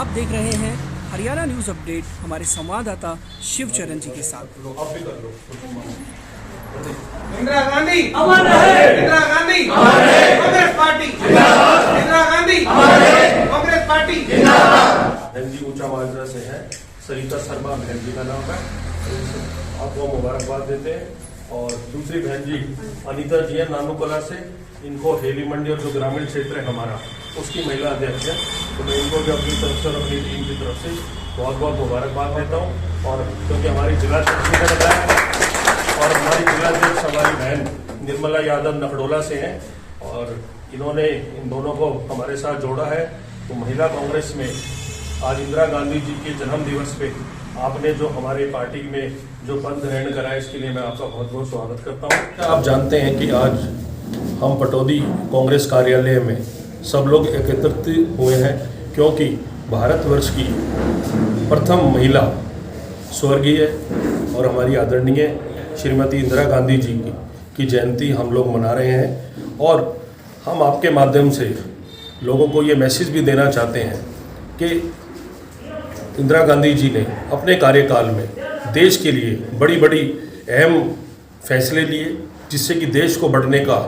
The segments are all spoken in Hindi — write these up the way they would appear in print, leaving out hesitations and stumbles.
आप देख रहे हैं हरियाणा न्यूज़ अपडेट हमारे संवाददाता शिवचरण जी के साथ। इंदिरा गांधी अमर रहे, इंदिरा गांधी अमर रहे, कांग्रेस पार्टी जिंदाबाद, इंदिरा गांधी अमर रहे, कांग्रेस पार्टी जिंदाबाद। बहन जी ऊंचा माजरा से है, सरिता शर्मा बहन जी का नाम है, आपको मुबारकबाद देते हैं। और दूसरी बहन जी अनीता जी है नानूकला से, इनको हेली मंडी और जो ग्रामीण क्षेत्र है हमारा उसकी महिला अध्यक्ष है, तो मैं इनको भी अपनी तरफ से और अपनी टीम की तरफ से बहुत बहुत मुबारकबाद देता हूँ। और क्योंकि हमारी जिला और हमारी जिलाध्यक्ष हमारी बहन निर्मला यादव नखडोला से हैं और इन्होंने इन दोनों को हमारे साथ जोड़ा है। तो महिला कांग्रेस में आज इंदिरा गांधी जी के जन्म दिवस पे आपने जो हमारे पार्टी में जो पद ग्रहण करा है, इसके लिए मैं आपका बहुत बहुत स्वागत करता हूँ। आप जानते हैं कि आज हम पटौदी कांग्रेस कार्यालय में सब लोग एकत्रित हुए हैं क्योंकि भारतवर्ष की प्रथम महिला स्वर्गीय और हमारी आदरणीय श्रीमती इंदिरा गांधी जी की जयंती हम लोग मना रहे हैं। और हम आपके माध्यम से लोगों को ये मैसेज भी देना चाहते हैं कि इंदिरा गांधी जी ने अपने कार्यकाल में देश के लिए बड़ी बड़ी अहम फैसले लिए, जिससे कि देश को बढ़ने का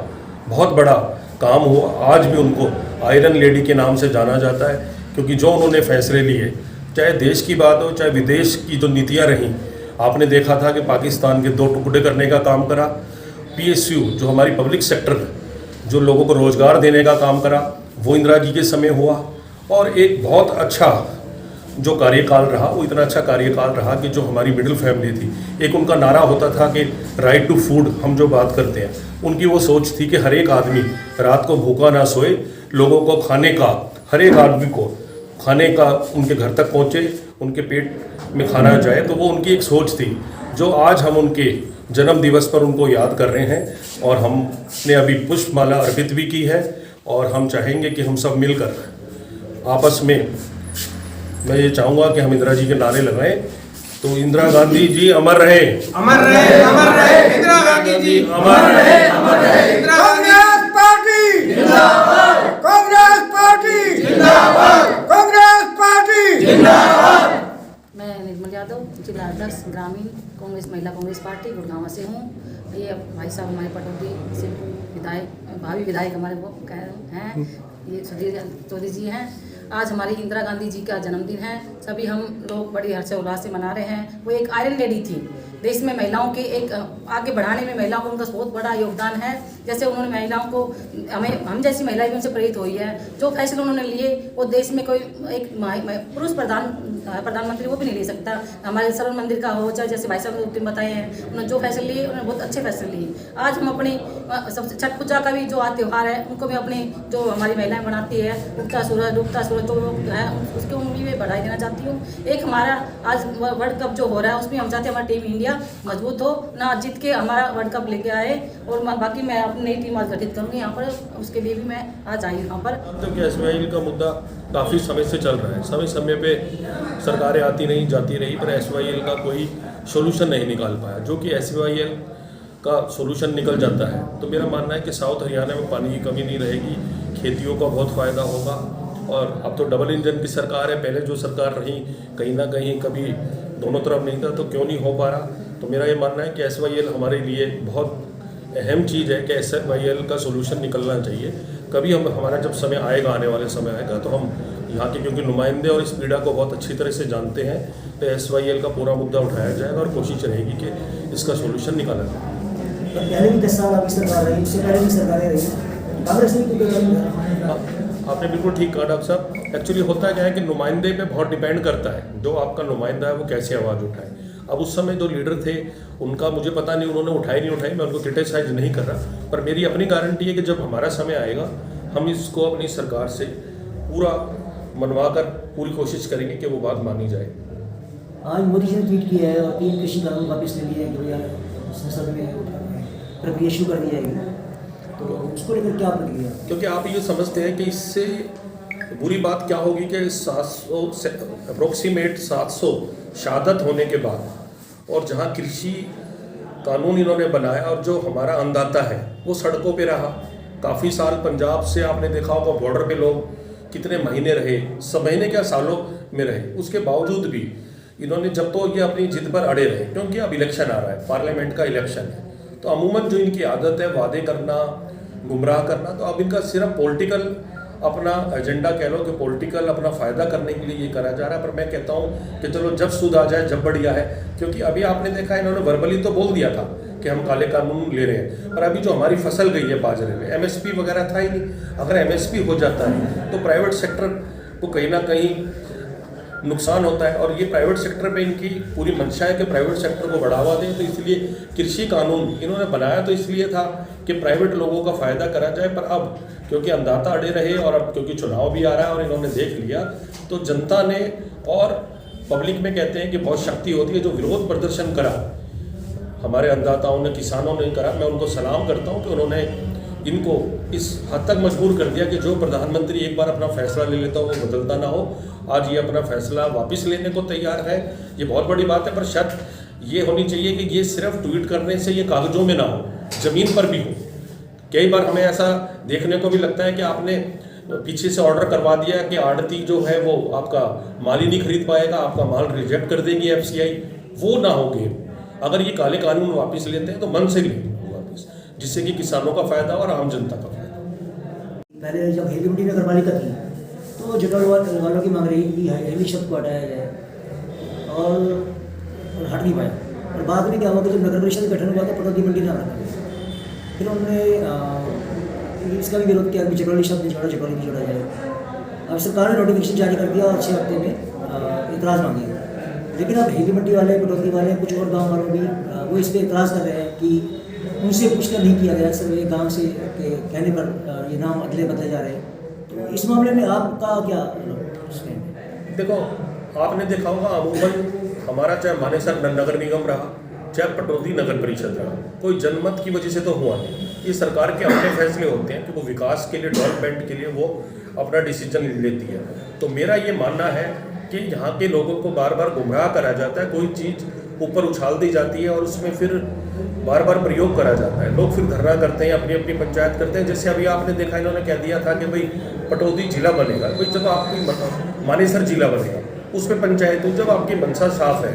बहुत बड़ा काम हुआ। आज भी उनको आयरन लेडी के नाम से जाना जाता है क्योंकि जो उन्होंने फैसले लिए, चाहे देश की बात हो चाहे विदेश की जो नीतियां रहीं, आपने देखा था कि पाकिस्तान के 2 टुकड़े करने का काम करा, PSU जो हमारी पब्लिक सेक्टर जो लोगों को रोजगार देने का काम करा, वो इंदिरा जी के समय हुआ। और एक बहुत अच्छा जो कार्यकाल रहा, वो इतना अच्छा कार्यकाल रहा कि जो हमारी मिडिल फैमिली थी, एक उनका नारा होता था कि राइट टू फूड, हम जो बात करते हैं, उनकी वो सोच थी कि हर एक आदमी रात को भूखा ना सोए, लोगों को खाने का, हर एक आदमी को खाने का उनके घर तक पहुँचे, उनके पेट में खाना जाए। तो वो उनकी एक सोच थी जो आज हम उनके जन्म दिवस पर उनको याद कर रहे हैं। और हमने अभी पुष्पमाला अर्पित भी की है और हम चाहेंगे कि हम सब मिलकर आपस में, मैं ये चाहूँगा कि हम इंदिरा जी के नारे लगाएं। तो इंदिरा गांधी जी अमर रहे, अमर रहे, अमर रहे, इंदिरा गांधी जी अमर रहे, अमर रहे, इंदिरा कांग्रेस पार्टी जिंदाबाद, कांग्रेस पार्टी जिंदाबाद, कांग्रेस पार्टी जिंदाबाद। मैं निर्मल यादव, जिला अध्यक्ष ग्रामीण कांग्रेस महिला कांग्रेस पार्टी गुड़गांव से हूँ। ये भाई साहब हमारे पटौदी से विधायक, भावी विधायक हमारे वो हैं, ये सुधीर चौधरी जी हैं। आज हमारी इंदिरा गांधी जी का जन्मदिन है, सभी हम लोग बड़ी हर्षोल्लास से मना रहे हैं। वो एक आयरन लेडी थी, देश में महिलाओं के एक आगे बढ़ाने में महिलाओं को उनका बहुत बड़ा योगदान है। जैसे उन्होंने महिलाओं को, हम जैसी महिलाएं भी उनसे प्रेरित हुई है। जो फैसले उन्होंने लिए वो देश में कोई एक पुरुष प्रधानमंत्री वो भी नहीं ले सकता। हमारे सरल मंदिर का हो, चाहे जैसे भाई साहब ने बताए हैं, उन्होंने जो फैसले लिए उन्होंने बहुत अच्छे फैसले लिए। आज हम अपनी सबसे छठ पूजा का भी जो आज त्यौहार है, उनको भी अपनी जो हमारी महिलाएं बनाती है, उगता सूरज जो है उसकी उम्मीद में बढ़ाई देना चाहती हूँ। एक हमारा आज वर्ल्ड कप जो हो रहा है उसमें हम चाहते हैं हमारी टीम इंडिया मजबूत हो, ना जीत के हमारा वर्ल्ड कप लेके आए। और बाकी मैं अपनी नई टीम आज गठित करूँगी यहाँ पर, उसके लिए भी मैं आज आई यहाँ पर। तो क्या SYL का मुद्दा काफ़ी समय से चल रहा है, समय समय पे सरकारें आती नहीं जाती रही, पर SYL का कोई सोल्यूशन नहीं निकाल पाया। जो कि SYL का सोल्यूशन निकल जाता है तो मेरा मानना है कि साउथ हरियाणा में पानी की कमी नहीं रहेगी, खेतियों का बहुत फ़ायदा होगा। और अब तो डबल इंजन की सरकार है, पहले जो सरकार रही कहीं ना कहीं कभी दोनों तरफ नहीं था, तो क्यों नहीं हो पा रहा। तो मेरा ये मानना है कि SYL हमारे लिए बहुत अहम चीज़ है कि SYL का सोल्यूशन निकलना चाहिए। कभी हमारा जब समय आएगा, आने वाले समय आएगा, तो हम यहाँ के क्योंकि नुमाइंदे और इस पीड़ा को बहुत अच्छी तरह से जानते हैं, तो SYL का पूरा मुद्दा उठाया जाएगा और कोशिश रहेगी कि इसका सोल्यूशन निकाला जाए। पहले भी 10 साल आपकी सरकार रही, उससे पहले भी सरकारें रही, कांग्रेस ने क्यों? आपने बिल्कुल ठीक कहा डॉक्टर साहब। एक्चुअली होता क्या है कि नुमाइंदे पे बहुत डिपेंड करता है, जो आपका नुमाइंदा है वो कैसे आवाज़ उठाए। अब उस समय जो लीडर थे उनका मुझे पता नहीं उन्होंने उठाई नहीं उठाई, मैं उनको क्रिटिसाइज नहीं कर रहा, पर मेरी अपनी गारंटी है कि जब हमारा समय आएगा हम इसको अपनी सरकार से पूरा मनवा कर पूरी कोशिश करेंगे कि वो बात मानी जाए। आज मोदी जी ने ट्वीट किया है और 3 कृषि कानून वापस ले लिए हैं कि भैया संसद में प्रक्रिया शुरू कर दी जाएगी, तो उसको लेकर क्या प्रतिक्रिया? क्योंकि आप ये समझते हैं कि इससे बुरी बात क्या होगी कि 700 अप्रोक्सीमेट 700 शहादत होने के बाद, और जहाँ कृषि कानून इन्होंने बनाया और जो हमारा अन्नदाता है वो सड़कों पे रहा काफ़ी साल। पंजाब से आपने देखा होगा बॉर्डर पे लोग कितने महीने रहे, सब महीने क्या सालों में रहे, उसके बावजूद भी इन्होंने जब तो ये अपनी जिद पर अड़े रहे, क्योंकि अब इलेक्शन आ रहा है, पार्लियामेंट का इलेक्शन है, तो अमूमन जो इनकी आदत है वादे करना, गुमराह करना, तो अब इनका सिर्फ पॉलिटिकल अपना एजेंडा कह लो कि पॉलिटिकल अपना फ़ायदा करने के लिए ये करा जा रहा है। पर मैं कहता हूँ कि चलो जब सूद आ जाए जब बढ़िया है, क्योंकि अभी आपने देखा इन्होंने वर्बली तो बोल दिया था कि हम काले कानून ले रहे हैं, पर अभी जो हमारी फसल गई है बाजरे में, एमएसपी वगैरह था ही नहीं। अगर एमएसपी हो जाता है तो प्राइवेट सेक्टर को कहीं ना कहीं नुकसान होता है, और ये प्राइवेट सेक्टर पे इनकी पूरी मंशा है कि प्राइवेट सेक्टर को बढ़ावा दें। तो इसलिए कृषि कानून इन्होंने बनाया तो इसलिए था कि प्राइवेट लोगों का फ़ायदा करा जाए, पर अब क्योंकि अंदाता अड़े रहे और अब क्योंकि चुनाव भी आ रहा है और इन्होंने देख लिया, तो जनता ने और पब्लिक में कहते हैं कि बहुत शक्ति होती है, जो विरोध प्रदर्शन करा हमारे अंदाताओं ने, किसानों ने करा, मैं उनको सलाम करता हूँ कि उन्होंने इनको इस हद तक मजबूर कर दिया कि जो प्रधानमंत्री एक बार अपना फैसला ले लेता हो वो बदलता ना हो। आज ये अपना फैसला वापस लेने को तैयार है, ये बहुत बड़ी बात है। पर शर्त ये होनी चाहिए कि ये सिर्फ ट्वीट करने से ये कागजों में ना हो, ज़मीन पर भी हो। कई बार हमें ऐसा देखने को भी लगता है कि आपने पीछे से ऑर्डर करवा दिया कि आड़ती जो है वो आपका माल ही नहीं खरीद पाएगा, आपका माल रिजेक्ट कर देगी एफसीआई, वो ना हो गेम। अगर ये काले कानून वापस लेते हैं तो मन से लें वापस, जिससे कि किसानों का फायदा और आम जनता का फायदा। पहले जब हेली मंडी नगर पालिका थी तो जनरल वालों की मांग रही कि हेली शब्द को हटाया जाए और हट नहीं पाया। और बाद में क्या हुआ कि जब नगर परिषद गठन हुआ तो पटौदी मंडी नाम रखा गया। फिर उन्होंने इसका भी विरोध किया कि चटौली शब्द नहीं छोड़ा, चटौली नहीं छोड़ा जाए। अब सरकार ने नोटिफिकेशन जारी कर दिया और 6 हफ्ते में इतराज़ मांगे। लेकिन अब हेली मंडी वाले, पटौदी वाले, कुछ और गाँव वालों भी वो इस पर इतराज़ कर रहे हैं कि उनसे पूछना नहीं किया गया, सिर्फ ये गाँव से के कहने पर ये नाम अदले बदले जा रहे हैं। तो इस मामले में आपका क्या देखो, आपने देखा होगा अमूमन हमारा चाहे मानेसर नगर निगम रहा, चाहे पटौदी नगर परिषद रहा, कोई जनमत की वजह से तो हुआ नहीं। ये सरकार के अपने फैसले होते हैं कि वो विकास के लिए, डेवलपमेंट के लिए वो अपना डिसीजन लेती है। तो मेरा ये मानना है कि यहाँ के लोगों को बार बार गुमराह करा जाता है, कोई चीज़ ऊपर उछाल दी जाती है और उसमें फिर बार बार प्रयोग करा जाता है। लोग फिर धरना करते हैं, अपनी अपनी पंचायत करते हैं। जैसे अभी आपने देखा इन्होंने कह दिया था कि भाई पटौदी जिला बनेगा, भाई जब आपकी मानेसर जिला बनेगा उसमें पंचायत हो, जब आपकी मंशा साफ है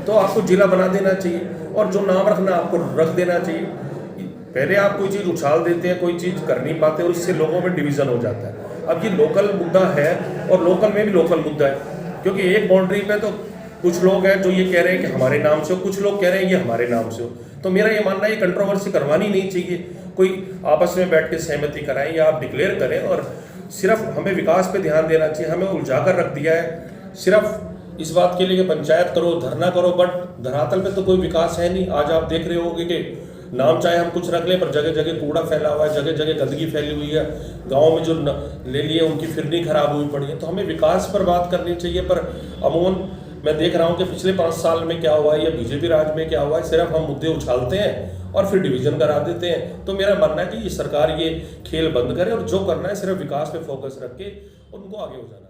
तो आपको जिला बना देना चाहिए, और जो नाम रखना आपको रख देना चाहिए। पहले आप कोई चीज़ उछाल देते हैं, कोई चीज़ कर नहीं पाते और इससे लोगों में डिवीज़न हो जाता है। अब ये लोकल मुद्दा है और लोकल में भी लोकल मुद्दा है, क्योंकि एक बाउंड्री पे तो कुछ लोग हैं जो ये कह रहे हैं कि हमारे नाम से हो, कुछ लोग कह रहे हैं ये हमारे नाम से हो। तो मेरा ये मानना है ये कंट्रोवर्सी करवानी नहीं चाहिए, कोई आपस में बैठ के सहमति कराएं या आप डिक्लेयर करें, और सिर्फ हमें विकास पे ध्यान देना चाहिए। हमें उलझा कर रख दिया है सिर्फ इस बात के लिए कि पंचायत करो, धरना करो, बट धरातल पे तो कोई विकास है नहीं। आज आप देख रहे होंगे कि नाम चाहे हम कुछ रख लें, पर जगह जगह कूड़ा फैला हुआ है, जगह जगह गंदगी फैली हुई है, गाँव में जो ले लिए उनकी फिरनी खराब हुई पड़ी है। तो हमें विकास पर बात करनी चाहिए, पर अमूमन मैं देख रहा हूँ कि पिछले 5 साल में क्या हुआ है या बीजेपी राज में क्या हुआ है, सिर्फ हम मुद्दे उछालते हैं और फिर डिवीजन करा देते हैं। तो मेरा मानना है कि ये सरकार ये खेल बंद करे और जो करना है सिर्फ विकास पे फोकस रख के उनको आगे हो जाना है।